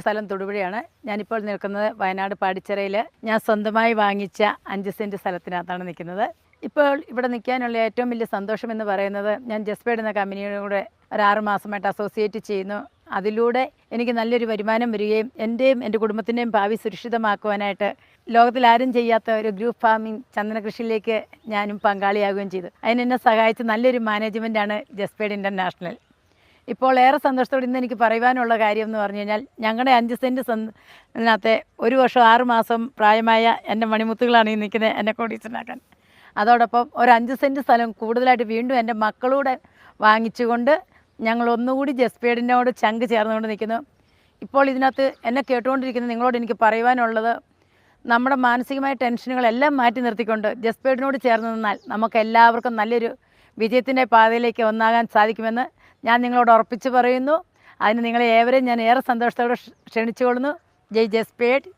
സ്ഥലം തൊടുപുഴയാണ്. ഞാനിപ്പോൾ നിൽക്കുന്നത് വയനാട് പാടിച്ചിറയിൽ ഞാൻ സ്വന്തമായി വാങ്ങിച്ച 5 സെൻറ്റ് സ്ഥലത്തിനകത്താണ് നിൽക്കുന്നത്. ഇപ്പോൾ ഇവിടെ നിൽക്കാനുള്ള ഏറ്റവും വലിയ സന്തോഷം എന്ന് പറയുന്നത്, ഞാൻ ജസ്പേഡ് എന്ന കമ്പനിയോട് ഒരു 6 മാസമായിട്ട് അസോസിയേറ്റ് ചെയ്യുന്നു. അതിലൂടെ എനിക്ക് നല്ലൊരു വരുമാനം വരികയും എൻ്റെയും എൻ്റെ കുടുംബത്തിൻ്റെയും ഭാവി സുരക്ഷിതമാക്കുവാനായിട്ട് ലോകത്തിൽ ആരും ചെയ്യാത്ത ഒരു ഗ്രൂപ്പ് ഫാമിംഗ് ചന്ദന കൃഷിയിലേക്ക് ഞാനും പങ്കാളിയാകുകയും ചെയ്തു. അതിനെന്നെ സഹായിച്ച നല്ലൊരു മാനേജ്മെൻറ്റാണ് ജസ്പേഡ് ഇൻ്റർനാഷണൽ. ഇപ്പോൾ ഏറെ സന്തോഷത്തോടെ ഇന്ന് എനിക്ക് പറയുവാനുള്ള കാര്യം എന്ന് പറഞ്ഞു കഴിഞ്ഞാൽ, ഞങ്ങളുടെ 5 സെൻറ്റ് അതിനകത്തെ 1 വർഷം 6 മാസം പ്രായമായ എൻ്റെ മണിമുത്തുകളാണ് ഈ നിൽക്കുന്നത് എന്നെ കോടീശ്വരനാക്കാൻ. അതോടൊപ്പം ഒരു 5 സെൻറ്റ് സ്ഥലം കൂടുതലായിട്ട് വീണ്ടും എൻ്റെ മക്കളൂടെ വാങ്ങിച്ചുകൊണ്ട് ഞങ്ങൾ ഒന്നുകൂടി ജസ്പേഡിനോട് ചങ്ക് ചേർന്നുകൊണ്ട് നിൽക്കുന്നു. ഇപ്പോൾ ഇതിനകത്ത് എന്നെ കേട്ടുകൊണ്ടിരിക്കുന്ന നിങ്ങളോട് എനിക്ക് പറയുവാനുള്ളത്, നമ്മുടെ മാനസികമായ ടെൻഷനുകളെല്ലാം മാറ്റി നിർത്തിക്കൊണ്ട് ജസ്പേഡിനോട് ചേർന്ന് നിന്നാൽ നമുക്ക് എല്ലാവർക്കും നല്ലൊരു വിജയത്തിൻ്റെ പാതയിലേക്ക് ഒന്നാകാൻ സാധിക്കുമെന്ന് ഞാൻ നിങ്ങളോട് ഉറപ്പിച്ച് പറയുന്നു. അതിന് നിങ്ങളെ ഏവരെയും ഞാൻ ഏറെ സന്തോഷത്തോടെ ക്ഷണിച്ചുകൊള്ളുന്നു. ജയ് ജസ്പേഡ്.